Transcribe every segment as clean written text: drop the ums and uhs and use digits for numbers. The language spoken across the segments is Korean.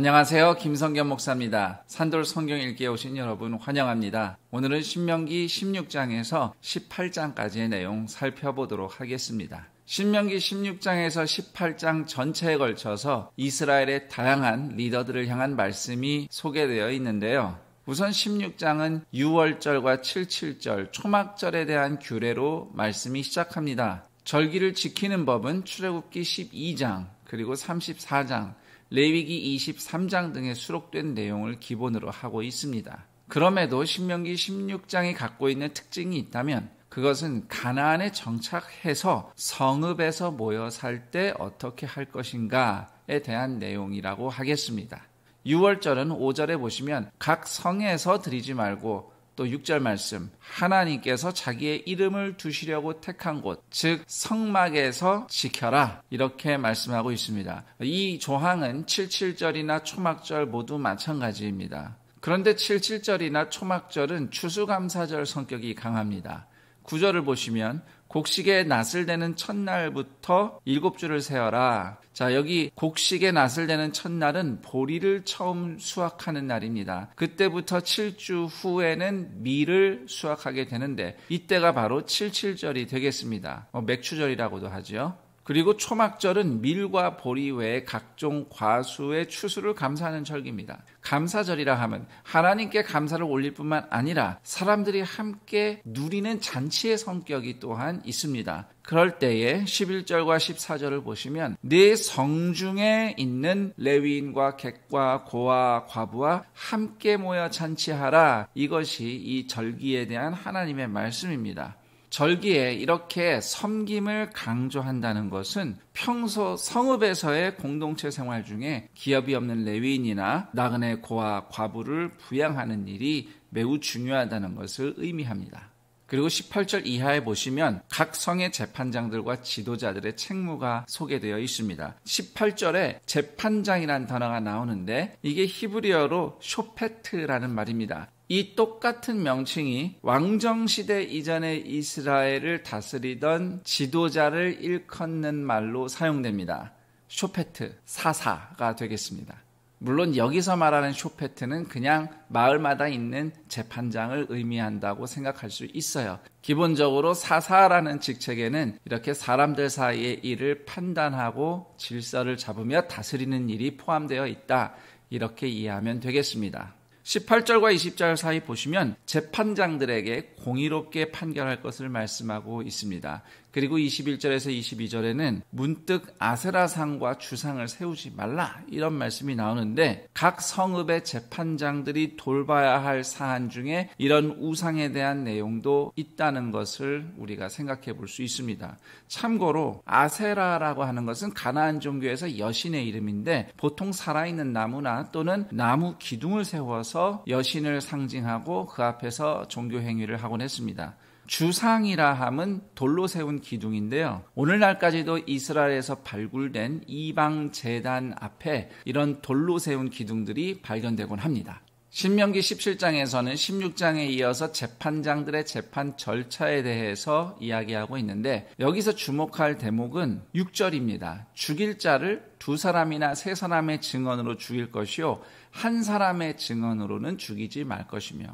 안녕하세요. 김성겸 목사입니다. 산돌 성경 읽기에 오신 여러분 환영합니다. 오늘은 신명기 16장에서 18장까지의 내용 살펴보도록 하겠습니다. 신명기 16장에서 18장 전체에 걸쳐서 이스라엘의 다양한 리더들을 향한 말씀이 소개되어 있는데요. 우선 16장은 유월절과 77절, 초막절에 대한 규례로 말씀이 시작합니다. 절기를 지키는 법은 출애굽기 12장, 그리고 34장, 레위기 23장 등에 수록된 내용을 기본으로 하고 있습니다. 그럼에도 신명기 16장이 갖고 있는 특징이 있다면 그것은 가나안에 정착해서 성읍에서 모여 살 때 어떻게 할 것인가에 대한 내용이라고 하겠습니다. 6월절은 5절에 보시면 각 성에서 드리지 말고, 또 6절 말씀, 하나님께서 자기의 이름을 두시려고 택한 곳, 즉 성막에서 지켜라, 이렇게 말씀하고 있습니다. 이 조항은 77절이나 초막절 모두 마찬가지입니다. 그런데 77절이나 초막절은 추수감사절 성격이 강합니다. 9절을 보시면 곡식의 낫을 대는 첫날부터 7주를 세어라. 자, 여기 곡식의 낫을 대는 첫날은 보리를 처음 수확하는 날입니다. 그때부터 7주 후에는 밀을 수확하게 되는데 이때가 바로 77절이 되겠습니다. 맥추절이라고도 하죠. 그리고 초막절은 밀과 보리 외에 각종 과수의 추수를 감사하는 절기입니다. 감사절이라 하면 하나님께 감사를 올릴 뿐만 아니라 사람들이 함께 누리는 잔치의 성격이 또한 있습니다. 그럴 때에 11절과 14절을 보시면 네 성중에 있는 레위인과 객과 고와 과부와 함께 모여 잔치하라. 이것이 이 절기에 대한 하나님의 말씀입니다. 절기에 이렇게 섬김을 강조한다는 것은 평소 성읍에서의 공동체 생활 중에 기업이 없는 레위인이나 나그네 고아 과부를 부양하는 일이 매우 중요하다는 것을 의미합니다. 그리고 18절 이하에 보시면 각 성의 재판장들과 지도자들의 책무가 소개되어 있습니다. 18절에 재판장이라는 단어가 나오는데 이게 히브리어로 쇼페트라는 말입니다. 이 똑같은 명칭이 왕정시대 이전의 이스라엘을 다스리던 지도자를 일컫는 말로 사용됩니다. 쇼페트, 사사가 되겠습니다. 물론 여기서 말하는 쇼페트는 그냥 마을마다 있는 재판장을 의미한다고 생각할 수 있어요. 기본적으로 사사라는 직책에는 이렇게 사람들 사이의 일을 판단하고 질서를 잡으며 다스리는 일이 포함되어 있다, 이렇게 이해하면 되겠습니다. 18절과 20절 사이 보시면 재판장들에게 공의롭게 판결할 것을 말씀하고 있습니다. 그리고 21절에서 22절에는 문득 아세라상과 주상을 세우지 말라, 이런 말씀이 나오는데 각 성읍의 재판장들이 돌봐야 할 사안 중에 이런 우상에 대한 내용도 있다는 것을 우리가 생각해 볼 수 있습니다. 참고로 아세라라고 하는 것은 가나안 종교에서 여신의 이름인데 보통 살아있는 나무나 또는 나무 기둥을 세워서 여신을 상징하고 그 앞에서 종교 행위를 하곤 했습니다. 주상이라 함은 돌로 세운 기둥인데요. 오늘날까지도 이스라엘에서 발굴된 이방 제단 앞에 이런 돌로 세운 기둥들이 발견되곤 합니다. 신명기 17장에서는 16장에 이어서 재판장들의 재판 절차에 대해서 이야기하고 있는데 여기서 주목할 대목은 6절입니다. 죽일 자를 2사람이나 3사람의 증언으로 죽일 것이요 한 사람의 증언으로는 죽이지 말 것이며,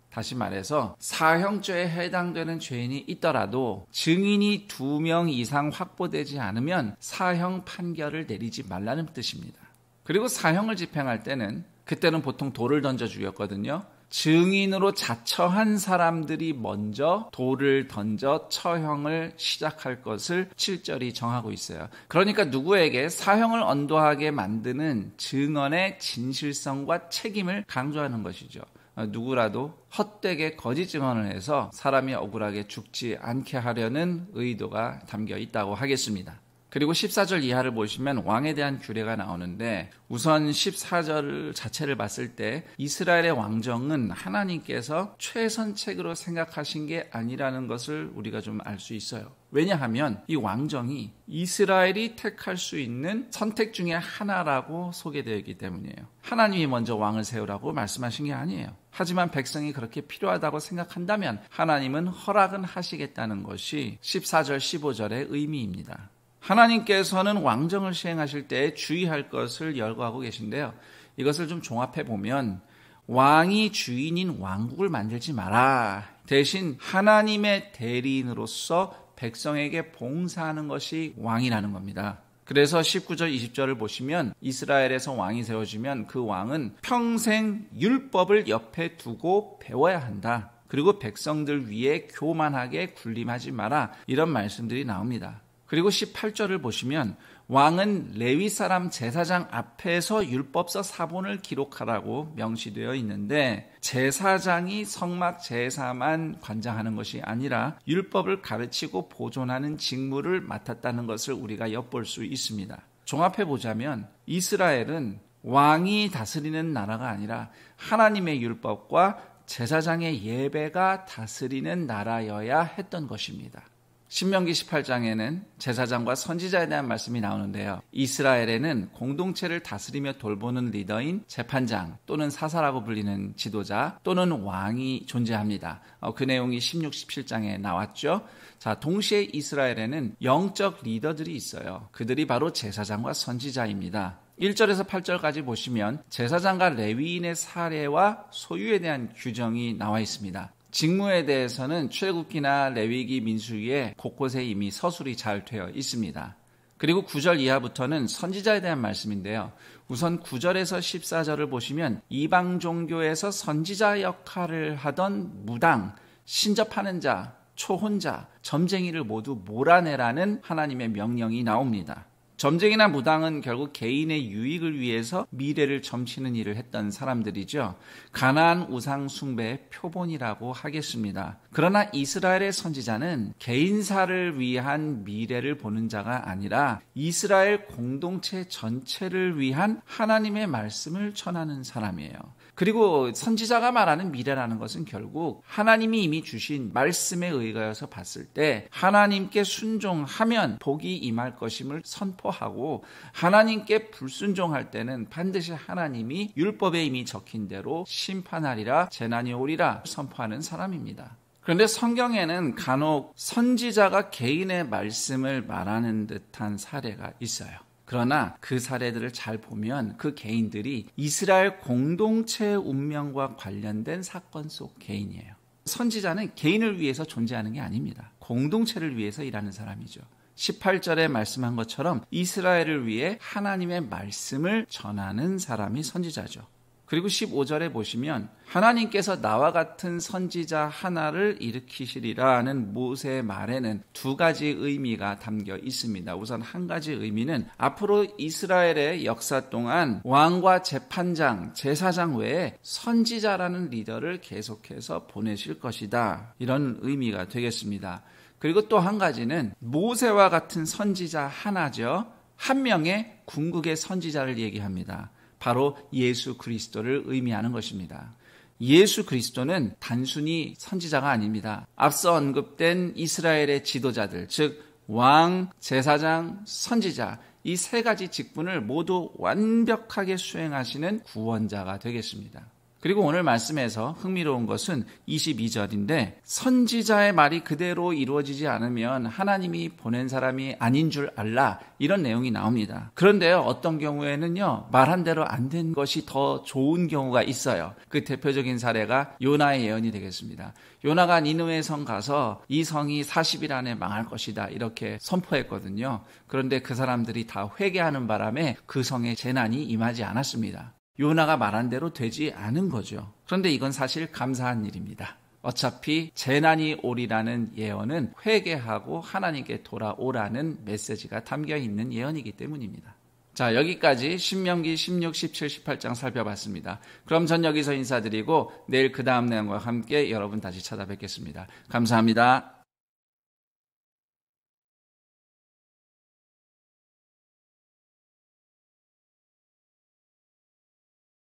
다시 말해서 사형죄에 해당되는 죄인이 있더라도 증인이 2명 이상 확보되지 않으면 사형 판결을 내리지 말라는 뜻입니다. 그리고 사형을 집행할 때는 그때는 보통 돌을 던져 죽였거든요. 증인으로 자처한 사람들이 먼저 돌을 던져 처형을 시작할 것을 7절이 정하고 있어요. 그러니까 누구에게 사형을 언도하게 만드는 증언의 진실성과 책임을 강조하는 것이죠. 누구라도 헛되게 거짓 증언을 해서 사람이 억울하게 죽지 않게 하려는 의도가 담겨 있다고 하겠습니다. 그리고 14절 이하를 보시면 왕에 대한 규례가 나오는데 우선 14절 자체를 봤을 때 이스라엘의 왕정은 하나님께서 최선책으로 생각하신 게 아니라는 것을 우리가 좀 알 수 있어요. 왜냐하면 이 왕정이 이스라엘이 택할 수 있는 선택 중에 하나라고 소개되어 있기 때문이에요. 하나님이 먼저 왕을 세우라고 말씀하신 게 아니에요. 하지만 백성이 그렇게 필요하다고 생각한다면 하나님은 허락은 하시겠다는 것이 14절 15절의 의미입니다. 하나님께서는 왕정을 시행하실 때 주의할 것을 열거하고 계신데요. 이것을 좀 종합해 보면 왕이 주인인 왕국을 만들지 마라. 대신 하나님의 대리인으로서 백성에게 봉사하는 것이 왕이라는 겁니다. 그래서 19절 20절을 보시면 이스라엘에서 왕이 세워지면 그 왕은 평생 율법을 옆에 두고 배워야 한다. 그리고 백성들 위에 교만하게 군림하지 마라. 이런 말씀들이 나옵니다. 그리고 18절을 보시면 왕은 레위 사람 제사장 앞에서 율법서 사본을 기록하라고 명시되어 있는데 제사장이 성막 제사만 관장하는 것이 아니라 율법을 가르치고 보존하는 직무를 맡았다는 것을 우리가 엿볼 수 있습니다. 종합해보자면 이스라엘은 왕이 다스리는 나라가 아니라 하나님의 율법과 제사장의 예배가 다스리는 나라여야 했던 것입니다. 신명기 18장에는 제사장과 선지자에 대한 말씀이 나오는데요. 이스라엘에는 공동체를 다스리며 돌보는 리더인 재판장 또는 사사라고 불리는 지도자 또는 왕이 존재합니다. 그 내용이 16, 17장에 나왔죠. 자, 동시에 이스라엘에는 영적 리더들이 있어요. 그들이 바로 제사장과 선지자입니다. 1절에서 8절까지 보시면 제사장과 레위인의 사례와 소유에 대한 규정이 나와 있습니다. 직무에 대해서는 출애굽기나 레위기, 민수기에 곳곳에 이미 서술이 잘 되어 있습니다. 그리고 9절 이하부터는 선지자에 대한 말씀인데요. 우선 9절에서 14절을 보시면 이방 종교에서 선지자 역할을 하던 무당, 신접하는 자, 초혼자, 점쟁이를 모두 몰아내라는 하나님의 명령이 나옵니다. 점쟁이나 무당은 결국 개인의 유익을 위해서 미래를 점치는 일을 했던 사람들이죠. 가나안 우상 숭배의 표본이라고 하겠습니다. 그러나 이스라엘의 선지자는 개인사를 위한 미래를 보는 자가 아니라 이스라엘 공동체 전체를 위한 하나님의 말씀을 전하는 사람이에요. 그리고 선지자가 말하는 미래라는 것은 결국 하나님이 이미 주신 말씀에 의거해서 봤을 때 하나님께 순종하면 복이 임할 것임을 선포하고 하나님께 불순종할 때는 반드시 하나님이 율법에 이미 적힌 대로 심판하리라 재난이 오리라 선포하는 사람입니다. 그런데 성경에는 간혹 선지자가 개인의 말씀을 말하는 듯한 사례가 있어요. 그러나 그 사례들을 잘 보면 그 개인들이 이스라엘 공동체의 운명과 관련된 사건 속 개인이에요. 선지자는 개인을 위해서 존재하는 게 아닙니다. 공동체를 위해서 일하는 사람이죠. 18절에 말씀한 것처럼 이스라엘을 위해 하나님의 말씀을 전하는 사람이 선지자죠. 그리고 15절에 보시면 하나님께서 나와 같은 선지자 하나를 일으키시리라는 모세의 말에는 두 가지 의미가 담겨 있습니다. 우선 한 가지 의미는 앞으로 이스라엘의 역사 동안 왕과 재판장, 제사장 외에 선지자라는 리더를 계속해서 보내실 것이다. 이런 의미가 되겠습니다. 그리고 또 한 가지는 모세와 같은 선지자 하나죠. 한 명의 궁극의 선지자를 얘기합니다. 바로 예수 그리스도를 의미하는 것입니다. 예수 그리스도는 단순히 선지자가 아닙니다. 앞서 언급된 이스라엘의 지도자들, 즉 왕, 제사장, 선지자 이 세 가지 직분을 모두 완벽하게 수행하시는 구원자가 되겠습니다. 그리고 오늘 말씀에서 흥미로운 것은 22절인데 선지자의 말이 그대로 이루어지지 않으면 하나님이 보낸 사람이 아닌 줄 알라 이런 내용이 나옵니다. 그런데요 어떤 경우에는요 말한 대로 안 된 것이 더 좋은 경우가 있어요. 그 대표적인 사례가 요나의 예언이 되겠습니다. 요나가 니느웨 성 가서 이 성이 40일 안에 망할 것이다 이렇게 선포했거든요. 그런데 그 사람들이 다 회개하는 바람에 그 성에 재난이 임하지 않았습니다. 요나가 말한 대로 되지 않은 거죠. 그런데 이건 사실 감사한 일입니다. 어차피 재난이 오리라는 예언은 회개하고 하나님께 돌아오라는 메시지가 담겨 있는 예언이기 때문입니다. 자, 여기까지 신명기 16, 17, 18장 살펴봤습니다. 그럼 전 여기서 인사드리고 내일 그 다음 내용과 함께 여러분 다시 찾아뵙겠습니다. 감사합니다.